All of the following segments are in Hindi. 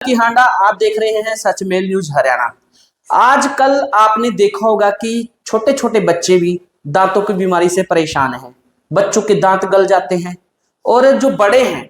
की हांडा आप देख रहे हैं सचमेल न्यूज हरियाणा। आजकल आपने देखा होगा कि छोटे छोटे बच्चे भी दांतों की बीमारी से परेशान हैं। बच्चों के दांत गल जाते हैं और जो बड़े हैं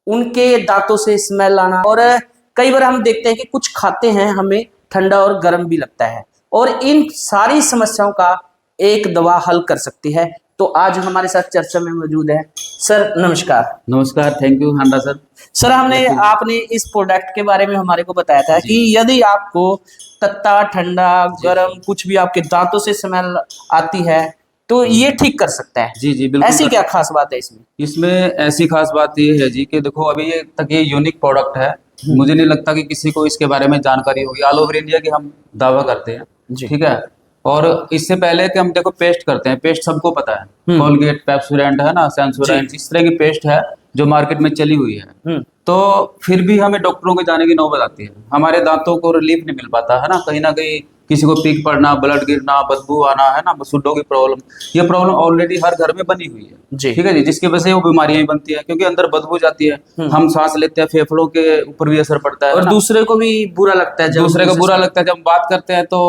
उनके दांतों से स्मेल आना, और कई बार हम देखते हैं कि कुछ खाते हैं हमें ठंडा और गर्म भी लगता है, और इन सारी समस्याओं का एक दवा हल कर सकती है। तो आज हमारे साथ चर्चा में मौजूद है सर। नमस्कार। नमस्कार, thank you Handa sir. Sir आपने इस प्रोडक्ट के बारे में हमारे को बताया था कि यदि आपको तत्ता, ठंडा, गर्म कुछ भी आपके दांतों से स्मेल आती है तो ये ठीक कर सकता है। जी बिल्कुल। ऐसी क्या खास बात है इसमें? इसमें ऐसी खास बात ये है जी कि देखो अभी ये तक ये यूनिक प्रोडक्ट है। मुझे नहीं लगता कि किसी को इसके बारे में जानकारी होगी। ऑल ओवर इंडिया की हम दावा करते हैं, ठीक है। और इससे पहले कि हम देखो पेस्ट करते हैं, पेस्ट सबको पता है, कोलगेट, पेप्सोडेंट है ना, सेंसोडाइंट, इस तरह की पेस्ट है जो मार्केट में चली हुई है। तो फिर भी हमें डॉक्टरों के जाने की नौबत आती है, हमारे दांतों को रिलीफ नहीं मिल पाता है ना। कहीं ना कहीं किसी को पीक पड़ना, ब्लड गिरना, बदबू आना है ना, सुड्डों की प्रॉब्लम, ये प्रॉब्लम ऑलरेडी हर घर में बनी हुई है, ठीक है जी। जिसकी वजह से वो बीमारियां ही बनती है क्योंकि अंदर बदबू जाती है, हम सांस लेते हैं, फेफड़ों के ऊपर भी असर पड़ता है और दूसरे को भी बुरा लगता है। दूसरे को बुरा लगता है। जब हम बात करते हैं तो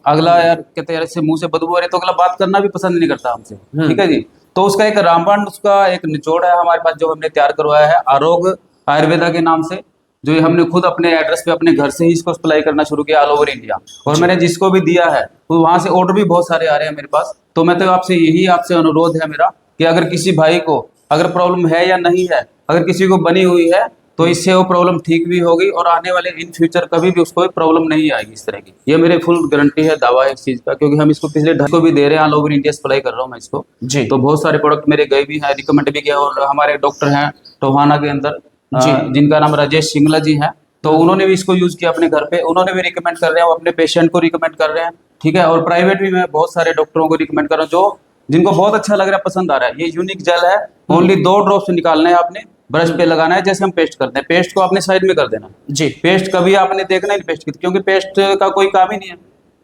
अगला यार कहते हैं इससे मुंह से बदबू आ रही है, तो अगला बात करना भी पसंद नहीं करता हमसे, ठीक है जी। तो उसका एक रामबाण, उसका एक निचोड़ है हमारे पास जो हमने तैयार करवाया है आरोग्य आयुर्वेदा के नाम से, जो ये हमने खुद अपने एड्रेस पे अपने घर से ही इसको सप्लाई करना शुरू किया ऑल ओवर इंडिया। और मैंने जिसको भी दिया है तो वहां से ऑर्डर भी बहुत सारे आ रहे हैं मेरे पास। तो मैं तो आपसे अनुरोध है मेरा कि अगर किसी भाई को अगर प्रॉब्लम है या नहीं है, अगर किसी को बनी हुई है तो इससे वो प्रॉब्लम ठीक भी होगी और आने वाले इन फ्यूचर कभी भी उसको प्रॉब्लम नहीं आएगी इस तरह की। ये मेरे फुल गारंटी है, दावा है इस चीज का, क्योंकि हम इसको पिछले ढंग को भी दे रहे हैं, ऑल ओवर इंडिया सप्लाई कर रहा हूँ मैं इसको जी। तो बहुत सारे प्रोडक्ट मेरे गए भी हैं, रिकमेंड भी किया। और हमारे डॉक्टर हैं टोहाना के अंदर जिनका नाम राजेश सिंगला जी है, तो उन्होंने भी इसको यूज किया अपने घर पे, उन्होंने भी रिकमेंड कर रहे हैं, वो अपने पेशेंट को रिकमेंड कर रहे हैं, ठीक है। और प्राइवेट भी मैं बहुत सारे डॉक्टरों को रिकमेंड कर रहा हूँ जो जिनको बहुत अच्छा लग रहा है, पसंद आ रहा है। ये यूनिक जेल है, ओनली 2 ड्रॉप्स निकालना है आपने, ब्रश पे लगाना है जैसे हम पेस्ट करते हैं। पेस्ट को आपने साइड में कर देना जी। पेस्ट कभी आपने देखना ही नहीं पेस्ट की, क्योंकि पेस्ट का कोई काम ही नहीं है।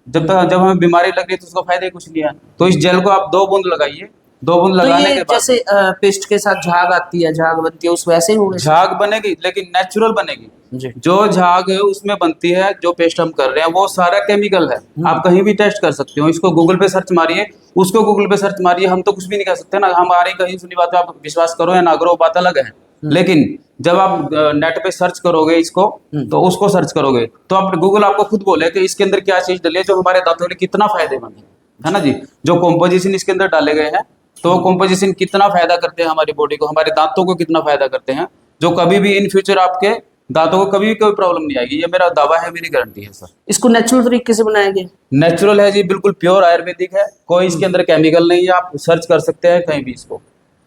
जब हमें बीमारी लग रही है तो उसका फायदा ही कुछ नहीं है। तो इस जेल को आप 2 बूंद लगाइए, 2 बूंद लगाने के बाद जैसे पेस्ट के साथ झाग आती है, झाग बनती है, उस वैसे ही झाग बनेगी, लेकिन नेचुरल बनेगी जी। जो झाग उसमें बनती है, जो पेस्ट हम कर रहे हैं वो सारा केमिकल है। आप कहीं भी टेस्ट कर सकते हो, इसको गूगल पे सर्च मारिए, उसको गूगल पे सर्च मारिए। हम तो कुछ भी नहीं कर सकते ना, हमारी कहीं सुनी बात आप विश्वास करो या ना करो बात अलग है, लेकिन जब आप नेट पे सर्च करोगे इसको, तो उसको सर्च करोगे तो आप गूगल आपको खुद बोले कि इसके अंदर क्या चीज डली है जो हमारे दांतों के लिए कितना फायदेमंद है ना जी। जो कॉम्पोजिशन इसके अंदर डाले गए हैं, तो कॉम्पोजिशन कितना फायदा करते हैं हमारी बॉडी को, हमारे दांतों को कितना फायदा करते हैं, जो कभी भी इन फ्यूचर आपके दांतों को कभी भी कोई प्रॉब्लम नहीं आएगी। ये मेरा दावा है, मेरी गारंटी है सर। इसको नेचुरल तरीके से बनाया गया? नेचुरल है जी, बिल्कुल प्योर आयुर्वेदिक है, कोई इसके अंदर केमिकल नहीं है। आप सर्च कर सकते हैं कहीं भी इसको,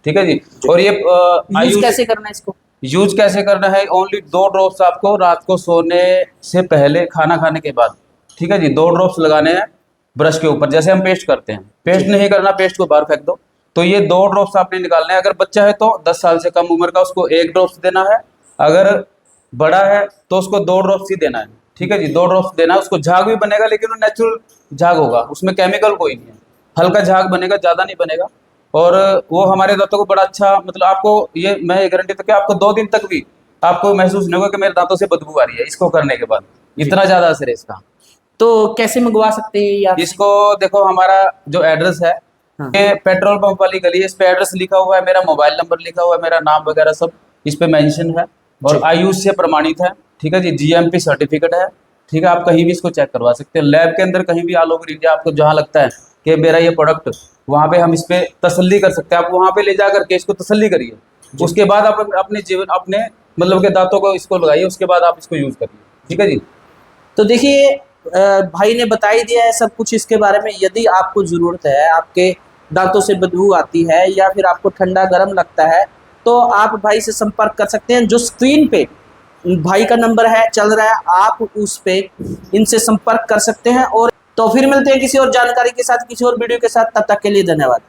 ठीक है जी। और ये यूज कैसे करना है इसको? यूज कैसे करना है, ओनली 2 ड्रॉप्स आपको रात को सोने से पहले, खाना खाने के बाद, ठीक है जी, 2 ड्रॉप्स लगाने हैं ब्रश के ऊपर, जैसे हम पेस्ट करते हैं। पेस्ट नहीं करना, पेस्ट को बाहर फेंक दो। तो ये 2 ड्रॉप्स आपने निकालने हैं। अगर बच्चा है तो 10 साल से कम उम्र का, उसको 1 ड्रॉप्स देना है। अगर बड़ा है तो उसको 2 ड्रॉप्स ही देना है, ठीक है जी। 2 ड्रॉप्स देना है। उसको झाग भी बनेगा, लेकिन वो नेचुरल झाग होगा, उसमें केमिकल कोई नहीं है। हल्का झाग बनेगा, ज्यादा नहीं बनेगा। और वो हमारे दांतों को बड़ा अच्छा, मतलब आपको ये मैं ये गारंटी तक कि आपको 2 दिन तक भी आपको महसूस नहीं होगा कि मेरे दांतों से बदबू आ रही है इसको करने के बाद। इतना ज्यादा असर है इसका। तो कैसे मंगवा सकते हैं या इसको देखो, हमारा जो एड्रेस है ये पेट्रोल पंप वाली गली है, इस पे एड्रेस लिखा हुआ है, मेरा मोबाइल नंबर लिखा हुआ है, मेरा नाम वगैरह सब इस पे मेंशन है, और आयुष से प्रमाणित है, ठीक है जी। जीएमपी सर्टिफिकेट है, ठीक है। आप कहीं भी इसको चेक करवा सकते हैं, लैब के अंदर कहीं भी ऑल ओवर इंडिया। आपको जहाँ लगता है कि मेरा ये प्रोडक्ट, वहाँ पे हम इस पे तसल्ली कर सकते हैं। आप वहाँ पे ले जा करके इसको तसल्ली करिए, उसके बाद आप अपने जीवन, अपने मतलब के दांतों को इसको लगाइए, उसके बाद आप इसको यूज करिए, ठीक है जी। तो देखिए भाई ने बता ही दिया है सब कुछ इसके बारे में। यदि आपको जरूरत है, आपके दांतों से बदबू आती है या फिर आपको ठंडा गर्म लगता है, तो आप भाई से संपर्क कर सकते हैं। जो स्क्रीन पे भाई का नंबर है चल रहा है, आप उस पे इनसे संपर्क कर सकते हैं। और तो फिर मिलते हैं किसी और जानकारी के साथ, किसी और वीडियो के साथ। तब तक के लिए धन्यवाद।